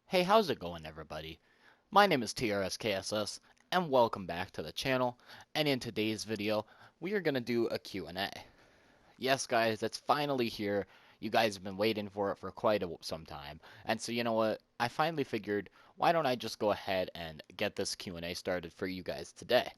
Hey, how's it going, everybody? My name is Trskss, and welcome back to the channel. And in today's video, we are going to do a Q&A. Yes, guys, it's finally here. You guys have been waiting for it for quite some time. And so, you know what? I finally figured, why don't I just go ahead and get this Q&A started for you guys today?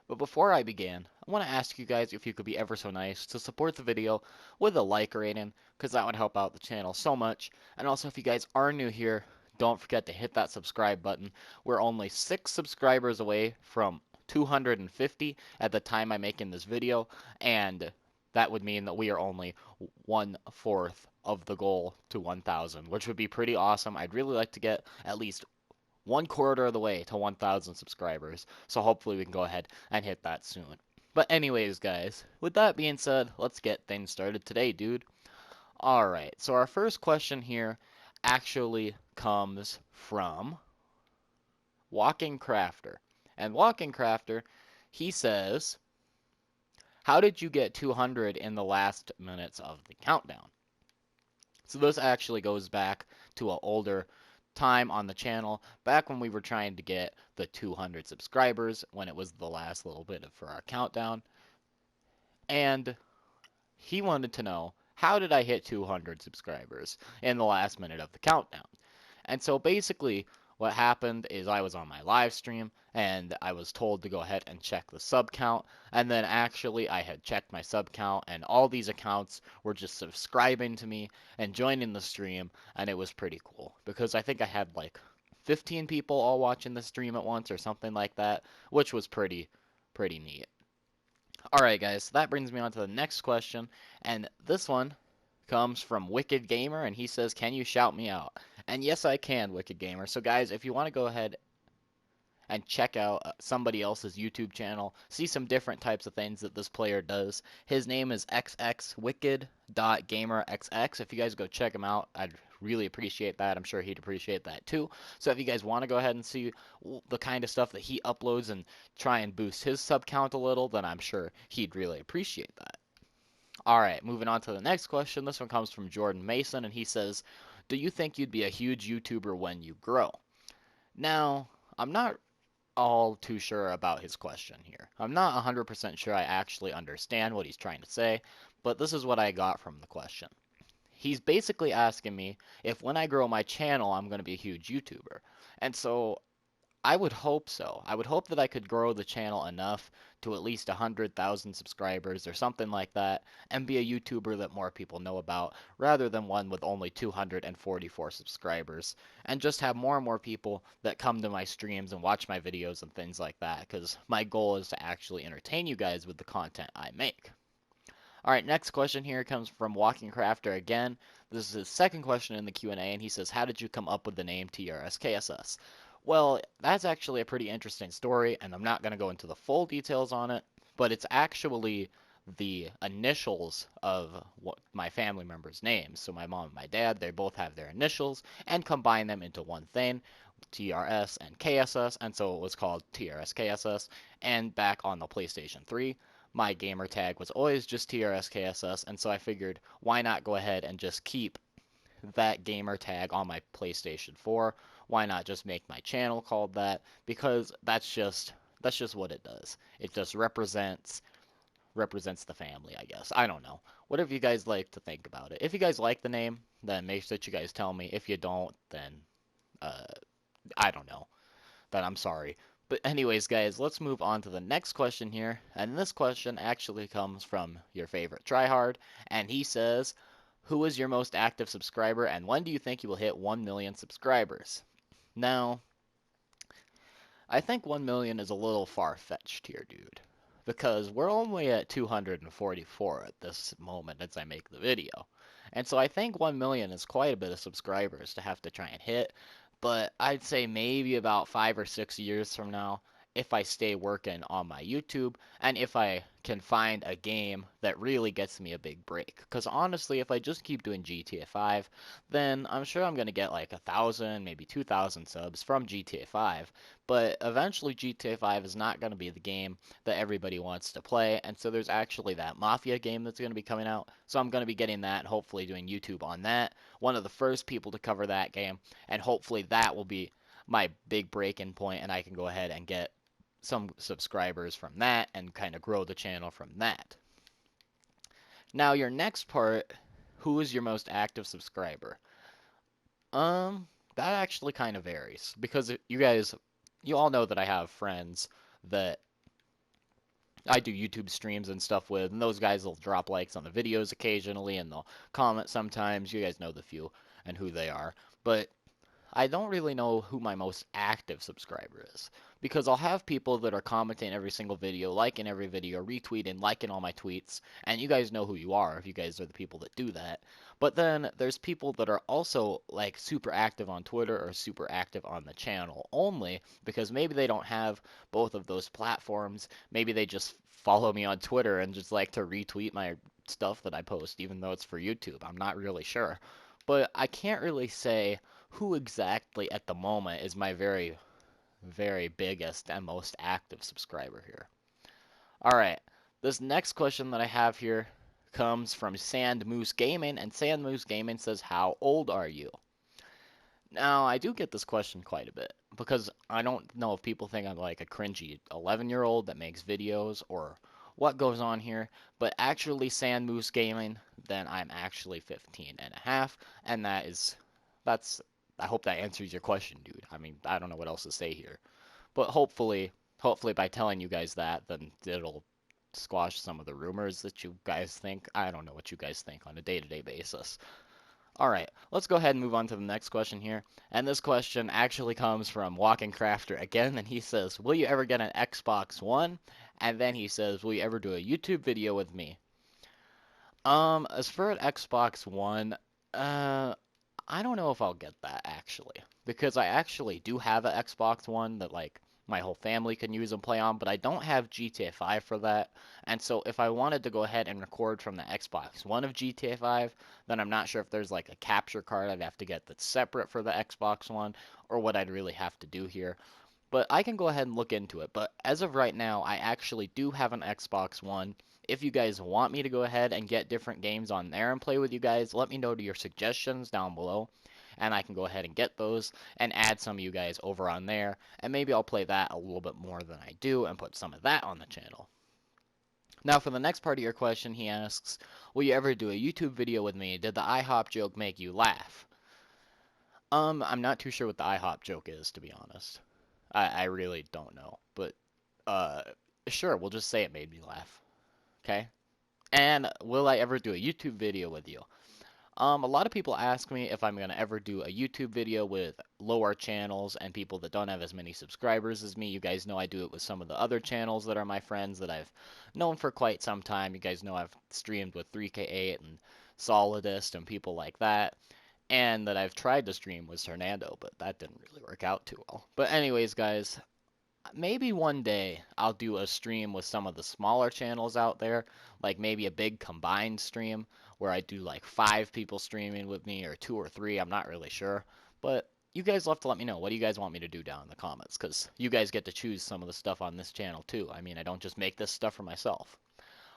But before I begin, I want to ask you guys if you could be ever so nice to support the video with a like rating, because that would help out the channel so much. And also, if you guys are new here, don't forget to hit that subscribe button. We're only 6 subscribers away from 250 at the time I'm making this video, and that would mean that we are only 1/4 of the goal to 1,000, which would be pretty awesome. I'd really like to get at least 1/4 of the way to 1,000 subscribers. So hopefully we can go ahead and hit that soon. But anyways, guys, with that being said, let's get things started today, dude. Alright, so our first question here actually comes from Walking Crafter. And Walking Crafter, he says, how did you get 200 in the last minutes of the countdown? So this actually goes back to an older time on the channel, back when we were trying to get the 200 subscribers, when it was the last little bit for our countdown. And he wanted to know, how did I hit 200 subscribers in the last minute of the countdown? And so basically, what happened is I was on my live stream and I was told to go ahead and check the sub count. And then actually, I had checked my sub count, and all these accounts were just subscribing to me and joining the stream. And it was pretty cool because I think I had like 15 people all watching the stream at once or something like that, which was pretty neat. Alright, guys, so that brings me on to the next question. And this one comes from Wicked Gamer, and he says, can you shout me out? And yes, I can, Wicked Gamer. So, guys, if you want to go ahead and check out somebody else's YouTube channel, see some different types of things that this player does. His name is xxwicked.gamerxx. If you guys go check him out, I'd really appreciate that. I'm sure he'd appreciate that too. So if you guys want to go ahead and see the kind of stuff that he uploads and try and boost his sub count a little, then I'm sure he'd really appreciate that. Alright, moving on to the next question. This one comes from Jordan Mason, and he says, do you think you'd be a huge YouTuber when you grow? Now, I'm not all too sure about his question here. I'm not 100% sure I actually understand what he's trying to say, but this is what I got from the question. He's basically asking me if when I grow my channel, I'm going to be a huge YouTuber. And so I would hope so. I would hope that I could grow the channel enough to at least 100,000 subscribers or something like that and be a YouTuber that more people know about rather than one with only 244 subscribers, and just have more and more people that come to my streams and watch my videos and things like that, because my goal is to actually entertain you guys with the content I make. Alright, next question here comes from Walking Crafter again. This is his second question in the Q&A, and he says, how did you come up with the name TRSKSS? Well, that's actually a pretty interesting story, and I'm not going to go into the full details on it, but it's actually the initials of what my family members' names. So my mom and my dad, they both have their initials, and combine them into one thing, TRS and KSS, and so it was called TRSKSS. And back on the PlayStation 3, my gamer tag was always just TRSKSS, and so I figured, why not go ahead and just keep that gamer tag on my PlayStation 4? Why not just make my channel called that? Because that's just what it does. It just represents the family, I guess. I don't know. Whatever you guys like to think about it. If you guys like the name, then make sure that you guys tell me. If you don't, then uh, I don't know. Then I'm sorry. But anyways, guys, let's move on to the next question here. And this question actually comes from your favorite tryhard, and he says, who is your most active subscriber, and when do you think you will hit 1 million subscribers? Now, I think 1 million is a little far-fetched here, dude, because we're only at 244 at this moment as I make the video. And so I think 1 million is quite a bit of subscribers to have to try and hit, but I'd say maybe about 5 or 6 years from now, if I stay working on my YouTube and if I can find a game that really gets me a big break. Because honestly, if I just keep doing GTA 5, then I'm sure I'm going to get like 1,000, maybe 2,000 subs from GTA 5. But eventually, GTA 5 is not going to be the game that everybody wants to play. And so there's actually that Mafia game that's going to be coming out. So I'm going to be getting that and hopefully doing YouTube on that. One of the first people to cover that game. And hopefully that will be my big break-in point, and I can go ahead and get some subscribers from that and kind of grow the channel from that. Now, your next part, who is your most active subscriber? That actually kind of varies because you all know that I have friends that I do YouTube streams and stuff with, and those guys will drop likes on the videos occasionally and they'll comment sometimes. You guys know the few and who they are. But I don't really know who my most active subscriber is because I'll have people that are commenting every single video, liking every video, retweeting, liking all my tweets, and you guys know who you are if you guys are the people that do that. But then there's people that are also like super active on Twitter or super active on the channel only because maybe they don't have both of those platforms. Maybe they just follow me on Twitter and just like to retweet my stuff that I post even though it's for YouTube. I'm not really sure. But I can't really say who exactly at the moment is my very, very biggest and most active subscriber here. All right, this next question that I have here comes from Sand Moose Gaming, and Sand Moose Gaming says, "How old are you?" Now, I do get this question quite a bit because I don't know if people think I'm like a cringy 11-year-old that makes videos or what goes on here, but actually Sand Moose Gaming, then I'm actually 15 and a half, and that's I hope that answers your question, dude. I mean, I don't know what else to say here. But hopefully by telling you guys that, then it'll squash some of the rumors that you guys think. I don't know what you guys think on a day-to-day basis. All right, let's go ahead and move on to the next question here. And this question actually comes from Walking Crafter again, and he says, "Will you ever get an Xbox One?" And then he says, "Will you ever do a YouTube video with me?" As for an Xbox One, I don't know if I'll get that actually, because I actually do have an Xbox One that like my whole family can use and play on, but I don't have GTA 5 for that. And so if I wanted to go ahead and record from the Xbox One of GTA 5, then I'm not sure if there's like a capture card I'd have to get that's separate for the Xbox One or what I'd really have to do here. But I can go ahead and look into it. But as of right now, I actually do have an Xbox One. If you guys want me to go ahead and get different games on there and play with you guys, let me know your suggestions down below. And I can go ahead and get those and add some of you guys over on there. And maybe I'll play that a little bit more than I do and put some of that on the channel. Now for the next part of your question, he asks, "Will you ever do a YouTube video with me? Did the IHOP joke make you laugh?" I'm not too sure what the IHOP joke is, to be honest. I really don't know. But, uh, sure, we'll just say it made me laugh. Okay? And will I ever do a YouTube video with you? A lot of people ask me if I'm going to ever do a YouTube video with lower channels and people that don't have as many subscribers as me. You guys know I do it with some of the other channels that are my friends that I've known for quite some time. You guys know I've streamed with 3K8 and Solidist and people like that. And that I've tried to stream with Hernando, but that didn't really work out too well. But anyways, guys, maybe one day I'll do a stream with some of the smaller channels out there, like maybe a big combined stream where I do like 5 people streaming with me or 2 or 3, I'm not really sure. But you guys will have to let me know. What do you guys want me to do down in the comments? Because you guys get to choose some of the stuff on this channel too. I mean, I don't just make this stuff for myself.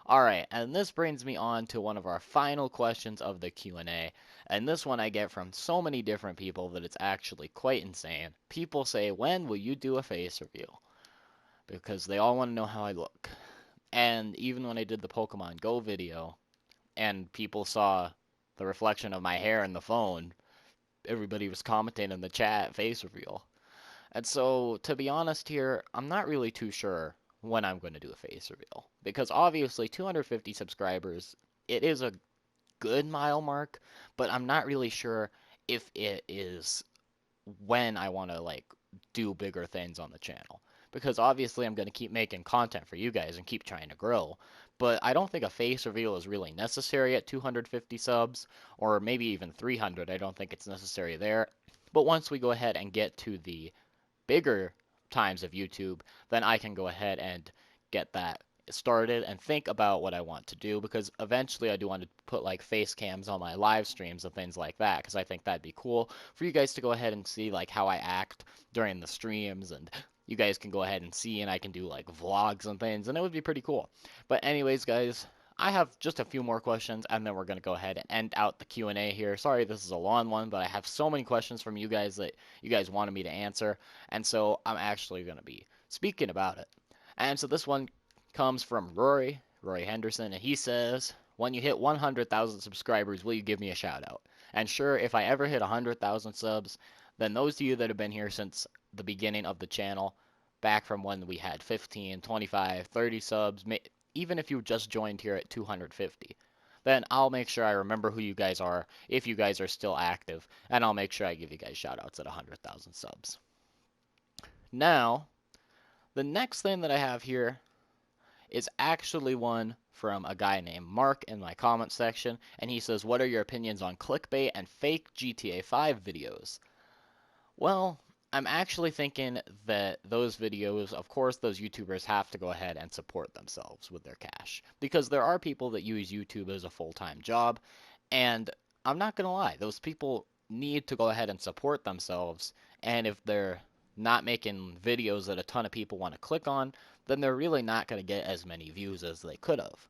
Alright, and this brings me on to one of our final questions of the Q&A, and this one I get from so many different people that it's actually quite insane. People say, "When will you do a face reveal?" Because they all want to know how I look. And even when I did the Pokemon Go video, and people saw the reflection of my hair in the phone, everybody was commenting in the chat, "Face reveal." And so, to be honest here, I'm not really too sure when I'm going to do a face reveal. Because obviously, 250 subscribers, it is a good mile mark, but I'm not really sure if it is when I want to, like, do bigger things on the channel. Because obviously, I'm going to keep making content for you guys and keep trying to grow. But I don't think a face reveal is really necessary at 250 subs, or maybe even 300. I don't think it's necessary there. But once we go ahead and get to the bigger times of YouTube, then I can go ahead and get that started and think about what I want to do, because eventually I do want to put like face cams on my live streams and things like that, because I think that'd be cool for you guys to go ahead and see like how I act during the streams, and you guys can go ahead and see, and I can do like vlogs and things, and it would be pretty cool. But anyways, guys, I have just a few more questions, and then we're going to go ahead and end out the Q&A here. Sorry this is a long one, but I have so many questions from you guys that you guys wanted me to answer, and so I'm actually going to be speaking about it. And so this one comes from Rory Henderson, and he says, when you hit 100,000 subscribers, will you give me a shout out? And sure, if I ever hit 100,000 subs, then those of you that have been here since the beginning of the channel, back from when we had 15, 25, 30 subs, even if you just joined here at 250, then I'll make sure I remember who you guys are if you guys are still active, and I'll make sure I give you guys shout outs at 100,000 subs. Now, the next thing that I have here is actually one from a guy named Mark in my comment section, and he says, what are your opinions on clickbait and fake GTA 5 videos? Well, I'm actually thinking that those videos, of course, those YouTubers have to go ahead and support themselves with their cash, because there are people that use YouTube as a full-time job, and I'm not gonna lie, those people need to go ahead and support themselves, and if they're not making videos that a ton of people want to click on, then they're really not going to get as many views as they could have.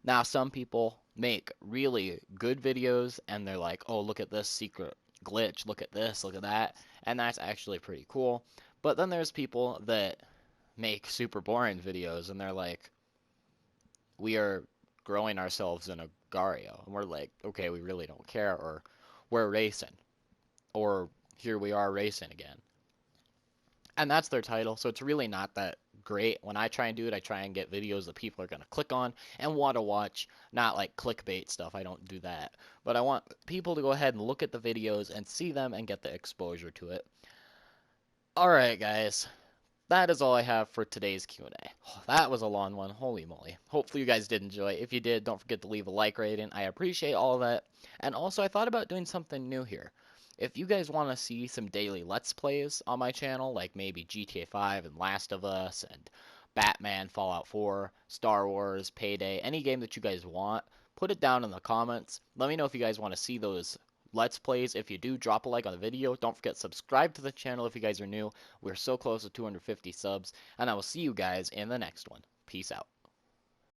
Now, some people make really good videos, and they're like, oh, look at this secret glitch, look at this, look at that, and that's actually pretty cool. But then there's people that make super boring videos, and they're like, we are growing ourselves in a Gario, and we're like, okay, we really don't care, or we're racing, or here we are racing again. And that's their title, so it's really not that great. When I try and do it, I try and get videos that people are going to click on and want to watch, not like clickbait stuff. I don't do that. But I want people to go ahead and look at the videos and see them and get the exposure to it. Alright, guys. That is all I have for today's Q&A. Oh, that was a long one. Holy moly. Hopefully you guys did enjoy. If you did, don't forget to leave a like rating. I appreciate all of that. And also, I thought about doing something new here. If you guys want to see some daily Let's Plays on my channel, like maybe GTA 5 and Last of Us and Batman, Fallout 4, Star Wars, Payday, any game that you guys want, put it down in the comments. Let me know if you guys want to see those Let's Plays. If you do, drop a like on the video. Don't forget to subscribe to the channel if you guys are new. We're so close to 250 subs, and I will see you guys in the next one. Peace out.